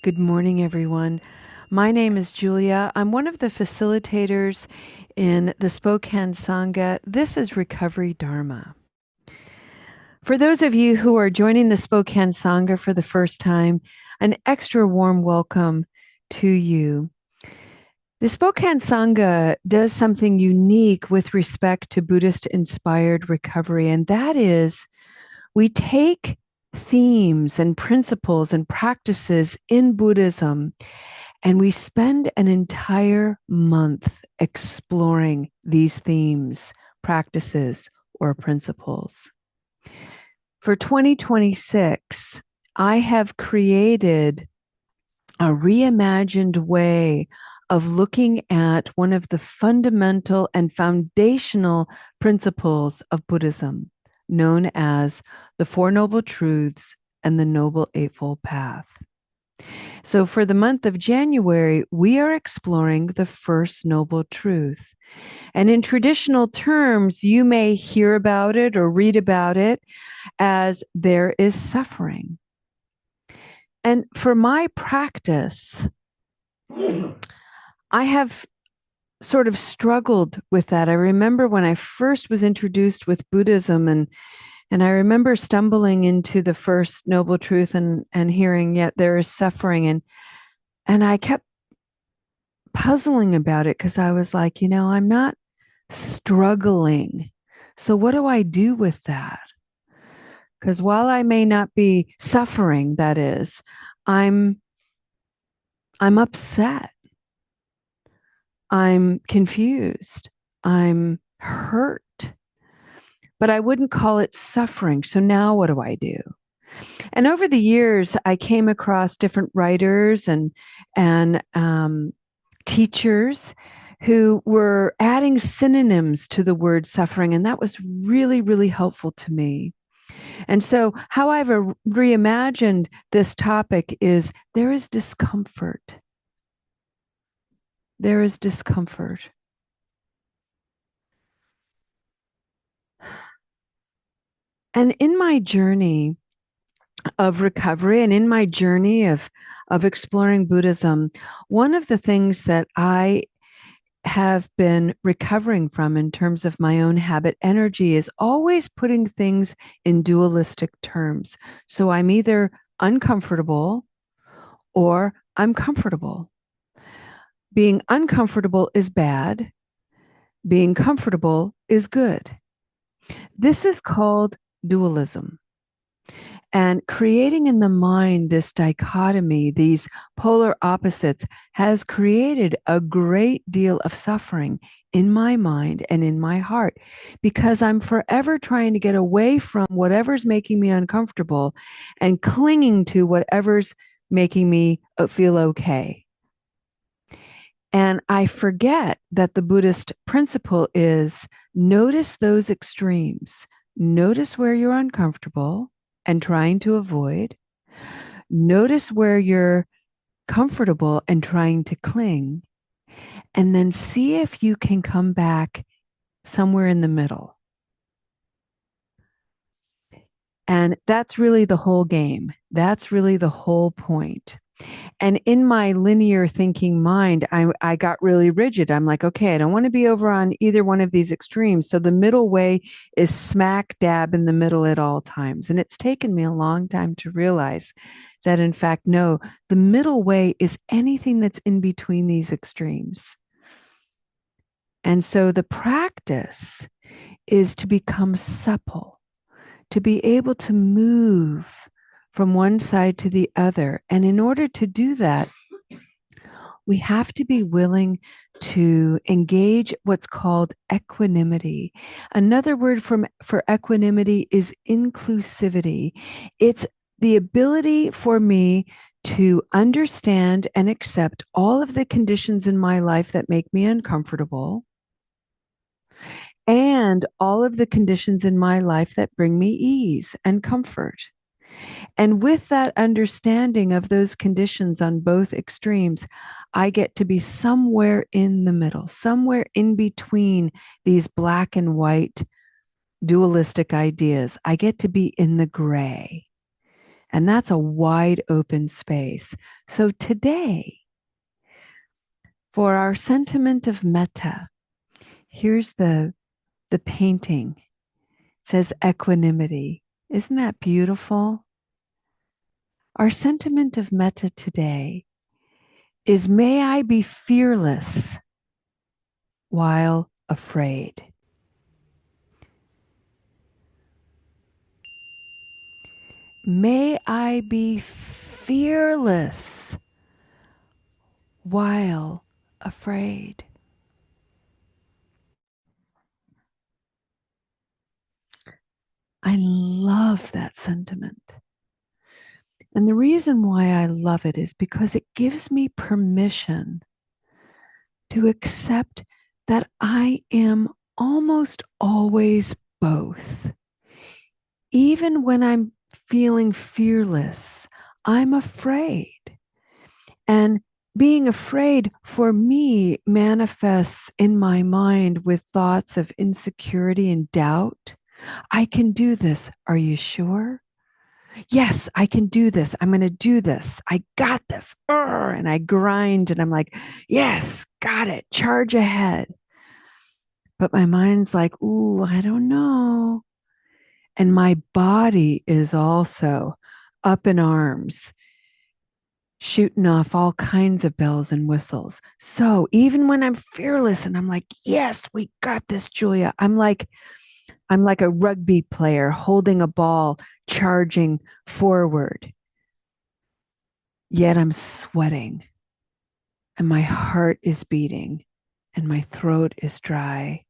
Good morning, everyone. My name is Julia. I'm one of the facilitators in the Spokane Sangha. This is Recovery Dharma. For those of you who are joining the Spokane Sangha for the first time, an extra warm welcome to you. The Spokane Sangha does something unique with respect to Buddhist inspired recovery, and that is we take themes and principles and practices in Buddhism, and we spend an entire month exploring these themes, practices, or principles. For 2026, I have created a reimagined way of looking at one of the fundamental and foundational principles of Buddhism, known as the Four Noble Truths and the Noble Eightfold Path. So, for the month of January, we are exploring the first noble truth. And in traditional terms, you may hear about it or read about it as there is suffering. And for my practice, I have sort of struggled with that. I remember when I first was introduced with Buddhism, and I remember stumbling into the first noble truth and hearing, yet there is suffering. And I kept puzzling about it because I was like, I'm not struggling. So what do I do with that? Because while I may not be suffering, that is, I'm upset. I'm confused. I'm hurt. But I wouldn't call it suffering. So now what do I do? And over the years, I came across different writers and teachers who were adding synonyms to the word suffering, and that was really, really helpful to me. And so, how I've reimagined this topic is there is discomfort. There is discomfort. And in my journey of recovery and in my journey of exploring Buddhism, one of the things that I have been recovering from in terms of my own habit energy is always putting things in dualistic terms. So I'm either uncomfortable or I'm comfortable. Being uncomfortable is bad. Being comfortable is good. This is called dualism. And creating in the mind this dichotomy, these polar opposites, has created a great deal of suffering in my mind and in my heart because I'm forever trying to get away from whatever's making me uncomfortable and clinging to whatever's making me feel okay. And I forget that the Buddhist principle is notice those extremes. Notice where you're uncomfortable and trying to avoid. Notice where you're comfortable and trying to cling. And then see if you can come back somewhere in the middle. And that's really the whole game. That's really the whole point. And in my linear thinking mind, I got really rigid. I'm like, okay, I don't want to be over on either one of these extremes. So the middle way is smack dab in the middle at all times. And it's taken me a long time to realize that, in fact, no, the middle way is anything that's in between these extremes. And so the practice is to become supple, to be able to move from one side to the other. And in order to do that, we have to be willing to engage what's called equanimity. Another word for equanimity is inclusivity. It's the ability for me to understand and accept all of the conditions in my life that make me uncomfortable and all of the conditions in my life that bring me ease and comfort. And with that understanding of those conditions on both extremes, I get to be somewhere in the middle, somewhere in between these black and white dualistic ideas. I get to be in the gray. And that's a wide open space. So today, for our sentiment of metta, here's the painting. It says equanimity. Isn't that beautiful? Our sentiment of metta today is, may I be fearless while afraid. May I be fearless while afraid. I love that sentiment. And the reason why I love it is because it gives me permission to accept that I am almost always both. Even when I'm feeling fearless, I'm afraid. And being afraid for me manifests in my mind with thoughts of insecurity and doubt. I can do this. Are you sure? Yes, I can do this. I'm going to do this. I got this. And I grind and I'm like, yes, got it. Charge ahead. But my mind's like, ooh, I don't know. And my body is also up in arms, shooting off all kinds of bells and whistles. So even when I'm fearless and I'm like, yes, we got this, Julia, I'm like a rugby player holding a ball, charging forward. Yet I'm sweating and my heart is beating and my throat is dry.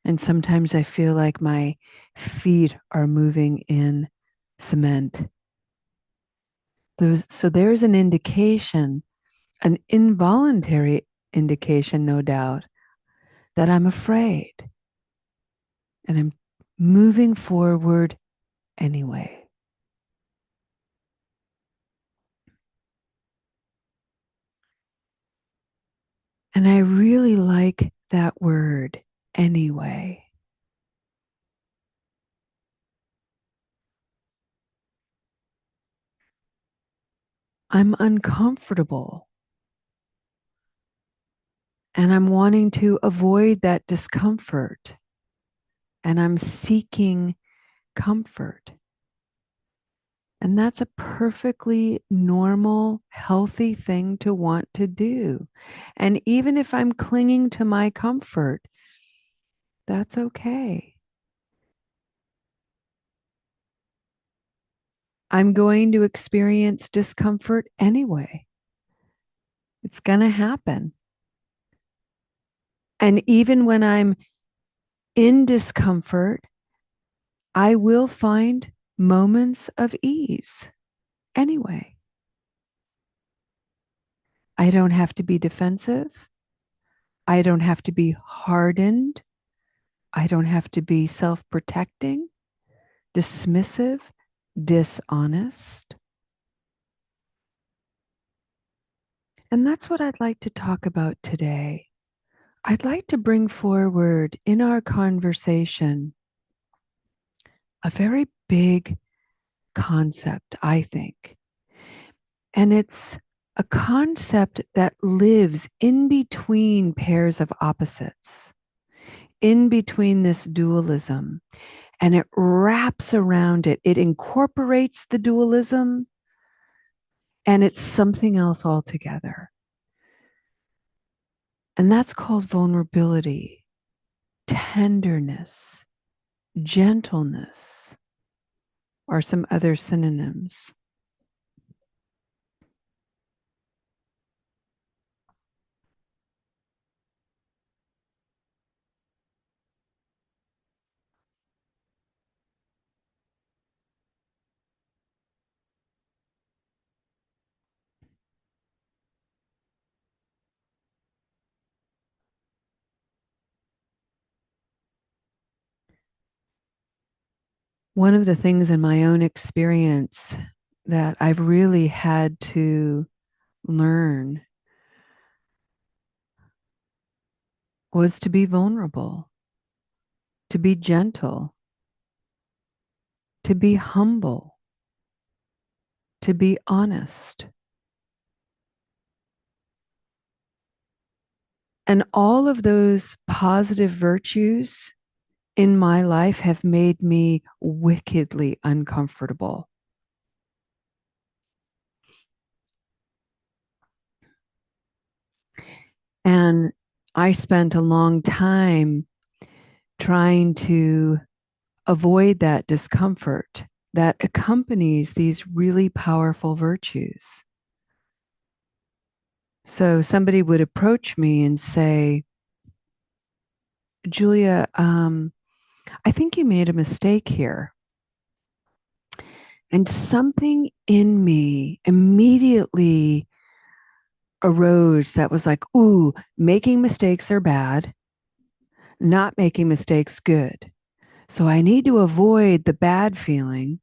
And sometimes I feel like my feet are moving in cement. So there's an indication, an involuntary indication, no doubt, that I'm afraid and I'm moving forward anyway. And I really like that word, anyway. I'm uncomfortable and I'm wanting to avoid that discomfort and I'm seeking comfort. And that's a perfectly normal, healthy thing to want to do. And even if I'm clinging to my comfort, that's okay. I'm going to experience discomfort anyway. It's going to happen. And even when I'm in discomfort, I will find moments of ease anyway. I don't have to be defensive. I don't have to be hardened. I don't have to be self protecting, dismissive, dishonest. And that's what I'd like to talk about today. I'd like to bring forward in our conversation a very big concept, I think. And it's a concept that lives in between pairs of opposites, in between this dualism, and it wraps around it. It incorporates the dualism, and it's something else altogether. And that's called vulnerability, tenderness, gentleness, or some other synonyms. One of the things in my own experience that I've really had to learn was to be vulnerable, to be gentle, to be humble. to be honest. And all of those positive virtues in my life have made me wickedly uncomfortable. And I spent a long time trying to avoid that discomfort that accompanies these really powerful virtues. So somebody would approach me and say, Julia, I think you made a mistake here. And something in me immediately arose that was like, ooh, making mistakes are bad, not making mistakes good. So I need to avoid the bad feeling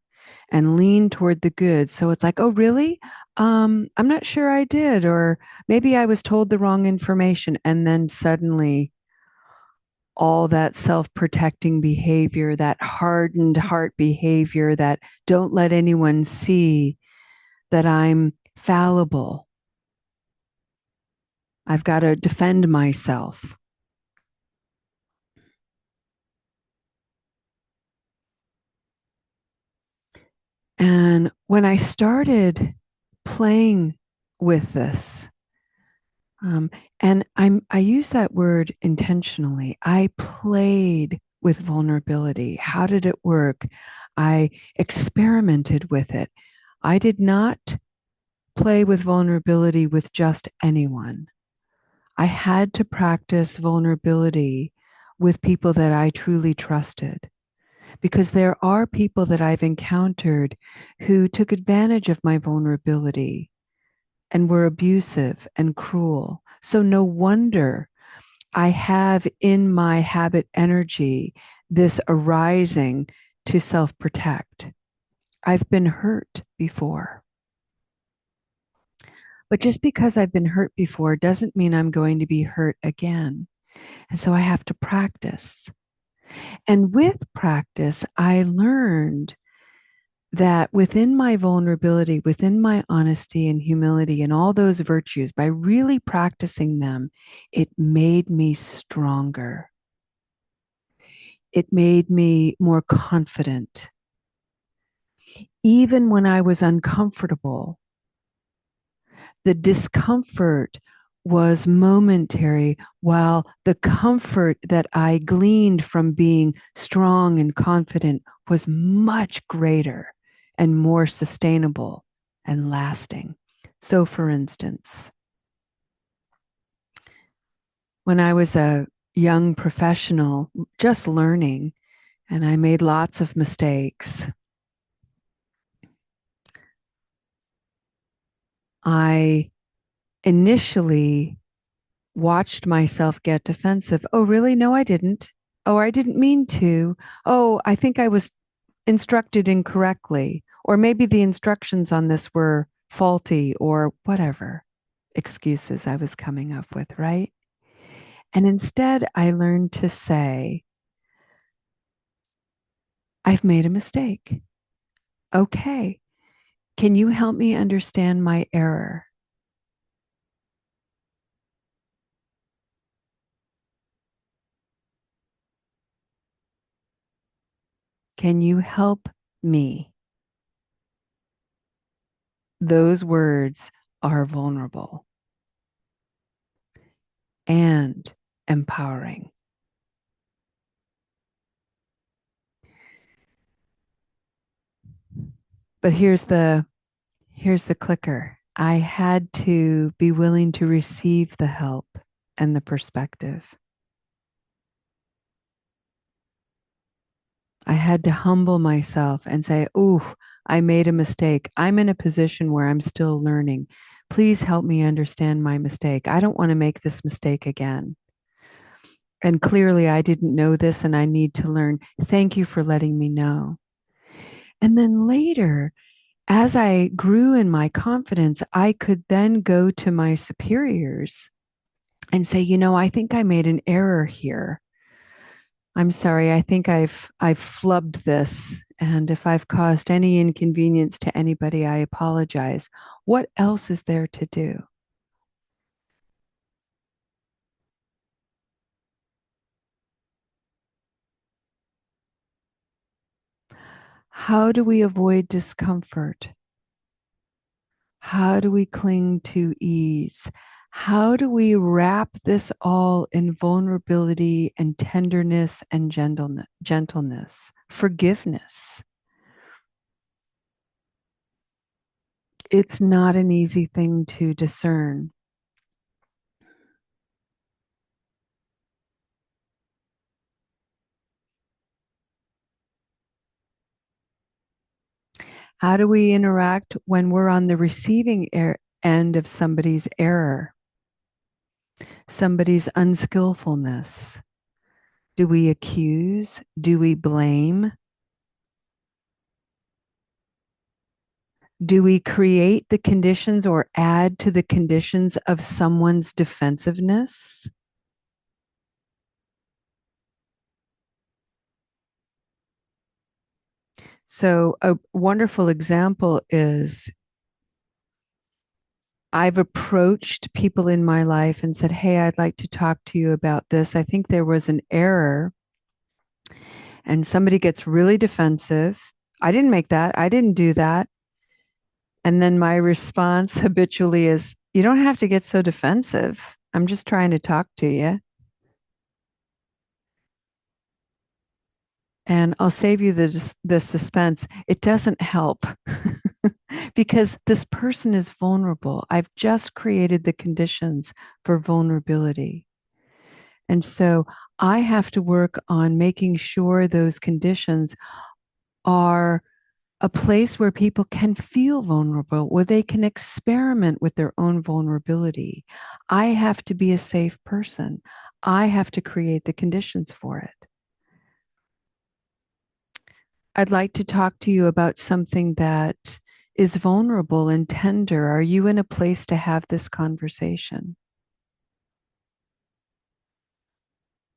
and lean toward the good. So it's like, oh, really? I'm not sure I did, or maybe I was told the wrong information. And then suddenly all that self-protecting behavior, that hardened heart behavior, that don't let anyone see that I'm fallible. I've got to defend myself. And when I started playing with this, um, and I use that word intentionally, I played with vulnerability. How did it work? I experimented with it. I did not play with vulnerability with just anyone. I had to practice vulnerability with people that I truly trusted because there are people that I've encountered who took advantage of my vulnerability and were abusive and cruel. So no wonder I have in my habit energy this arising to self protect. I've been hurt before. But just because I've been hurt before doesn't mean I'm going to be hurt again. And so I have to practice. And with practice, I learned that within my vulnerability, within my honesty and humility and all those virtues, by really practicing them, it made me stronger. It made me more confident. Even when I was uncomfortable, the discomfort was momentary, while the comfort that I gleaned from being strong and confident was much greater and more sustainable and lasting. So, for instance, when I was a young professional just learning and I made lots of mistakes, I initially watched myself get defensive. Oh, really? No, I didn't. Oh, I didn't mean to. Oh, I think I was instructed incorrectly. Or maybe the instructions on this were faulty or whatever excuses I was coming up with, right? And instead, I learned to say, I've made a mistake. Okay. Can you help me understand my error? Can you help me? Those words are vulnerable and empowering. But here's the clicker. I had to be willing to receive the help and the perspective. I had to humble myself and say, "Ooh, I made a mistake. I'm in a position where I'm still learning. Please help me understand my mistake. I don't want to make this mistake again. And clearly I didn't know this and I need to learn. Thank you for letting me know." And then later, as I grew in my confidence, I could then go to my superiors and say, I think I made an error here. I'm sorry. I think I've flubbed this And if I've caused any inconvenience to anybody, I apologize. What else is there to do? How do we avoid discomfort? How do we cling to ease? How do we wrap this all in vulnerability and tenderness and gentleness, forgiveness? It's not an easy thing to discern. How do we interact when we're on the receiving end of somebody's error, somebody's unskillfulness? Do we accuse? Do we blame? Do we create the conditions or add to the conditions of someone's defensiveness? So, a wonderful example is I've approached people in my life and said, "Hey, I'd like to talk to you about this. I think there was an error." And somebody gets really defensive. I didn't make that. I didn't do that. And then my response habitually is, "You don't have to get so defensive. I'm just trying to talk to you." And I'll save you the suspense. It doesn't help because this person is vulnerable. I've just created the conditions for vulnerability. And so I have to work on making sure those conditions are a place where people can feel vulnerable, where they can experiment with their own vulnerability. I have to be a safe person. I have to create the conditions for it. I'd like to talk to you about something that is vulnerable and tender. Are you in a place to have this conversation?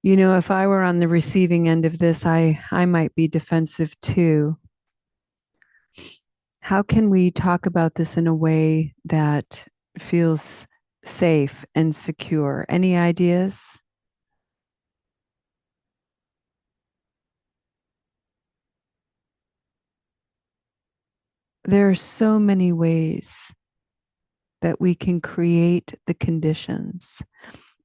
You know, if I were on the receiving end of this, I might be defensive too. How can we talk about this in a way that feels safe and secure? Any ideas? There are so many ways that we can create the conditions,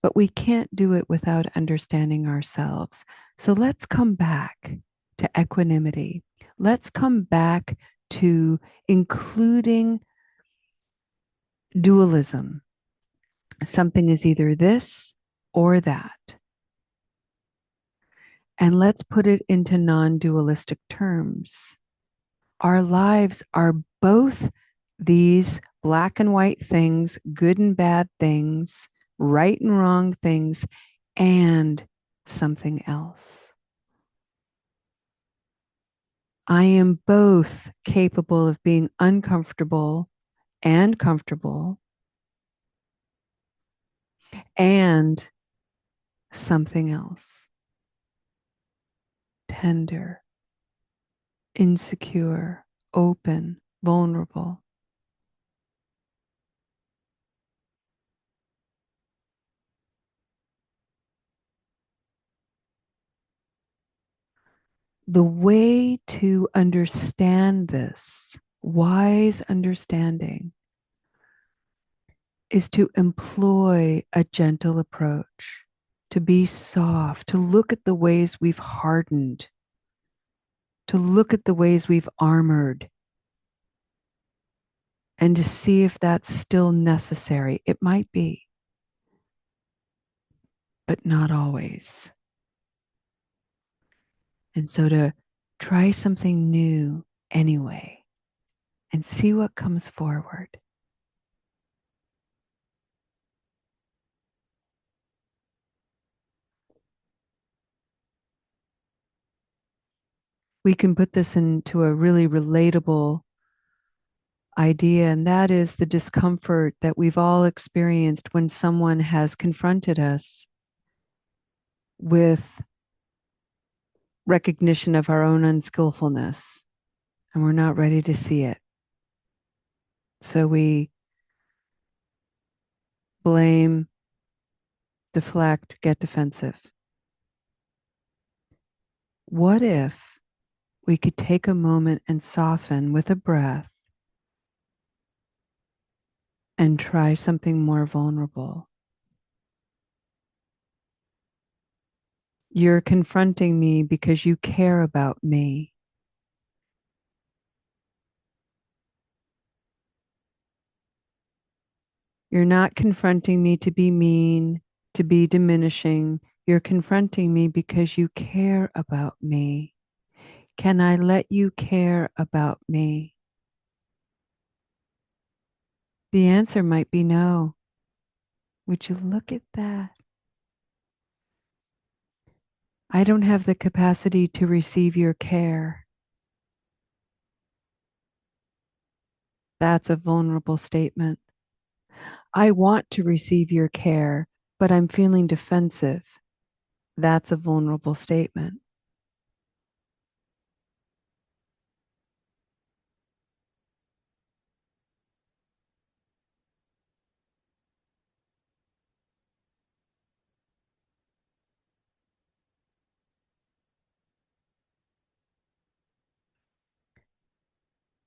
but we can't do it without understanding ourselves. So let's come back to equanimity. Let's come back to including dualism. Something is either this or that. And let's put it into non dualistic terms. Our lives are both these black and white things, good and bad things, right and wrong things, and something else. I am both capable of being uncomfortable and comfortable and something else, tender, insecure, open, vulnerable. The way to understand this, wise understanding, is to employ a gentle approach, to be soft, to look at the ways we've hardened, to look at the ways we've armored, and to see if that's still necessary. It might be, but not always. And so to try something new anyway and see what comes forward. We can put this into a really relatable idea, and that is the discomfort that we've all experienced when someone has confronted us with recognition of our own unskillfulness. and we're not ready to see it. So we blame, deflect, get defensive. What if we could take a moment and soften with a breath and try something more vulnerable? You're confronting me because you care about me. You're not confronting me to be mean, to be diminishing. You're confronting me because you care about me. Can I let you care about me? The answer might be no. Would you look at that? I don't have the capacity to receive your care. That's a vulnerable statement. I want to receive your care, but I'm feeling defensive. That's a vulnerable statement.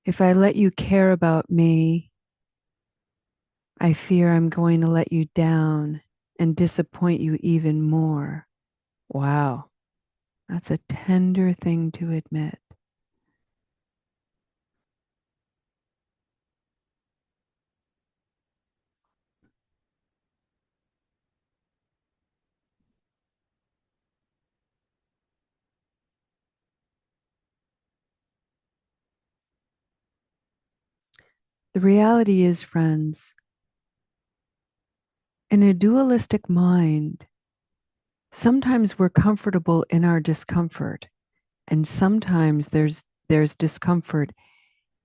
If I let you care about me, I fear I'm going to let you down and disappoint you even more. Wow, that's a tender thing to admit. The reality is, friends, in a dualistic mind, sometimes we're comfortable in our discomfort, and sometimes there's discomfort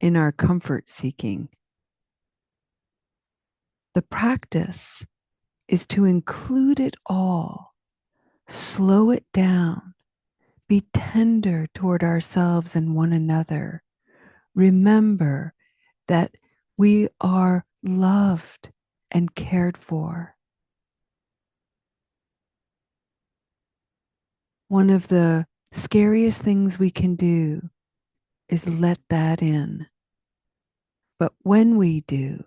in our comfort seeking. The practice is to include it all, slow it down, be tender toward ourselves and one another. Remember that we are loved and cared for. One of the scariest things we can do is let that in. But when we do,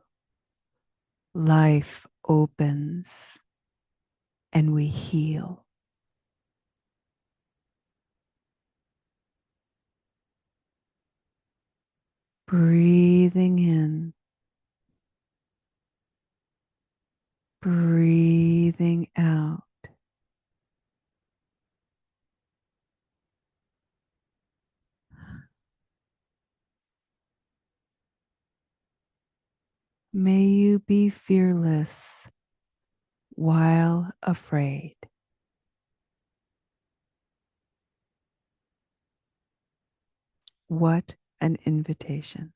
life opens and we heal. Breathing in, breathing out. May you be fearless while afraid. What an invitation.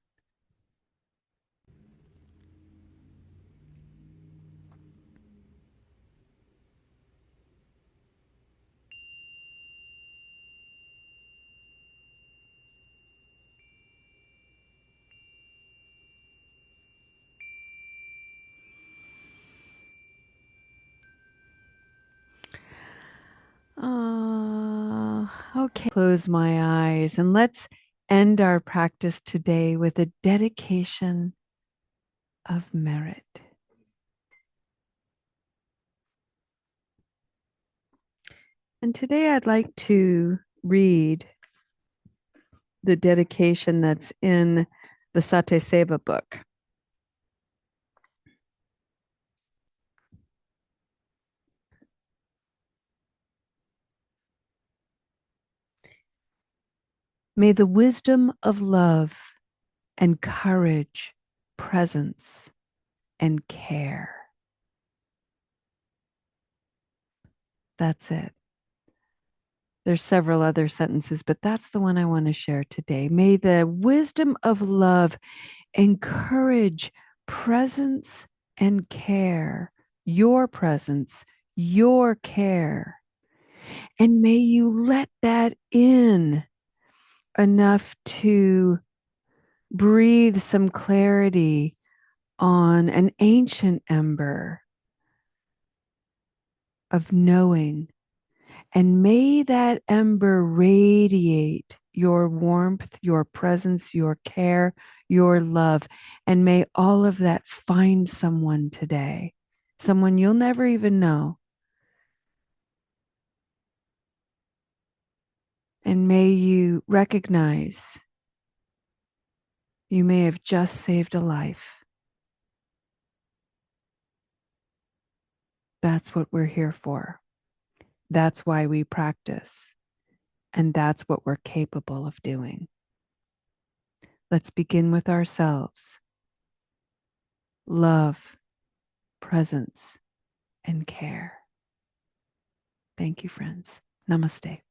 Okay. Close my eyes and let's end our practice today with a dedication of merit. And today I'd like to read the dedication that's in the Sate Seva book. May the wisdom of love and courage, presence, and care. That's it. There's several other sentences, but that's the one I want to share today. May the wisdom of love encourage presence and care, your presence, your care. And may you let that in enough to breathe some clarity on an ancient ember of knowing. And may that ember radiate your warmth, your presence, your care, your love. And may all of that find someone today, someone you'll never even know. And may you recognize you may have just saved a life. That's what we're here for. That's why we practice. And that's what we're capable of doing. Let's begin with ourselves. Love, presence, and care. Thank you, friends. Namaste.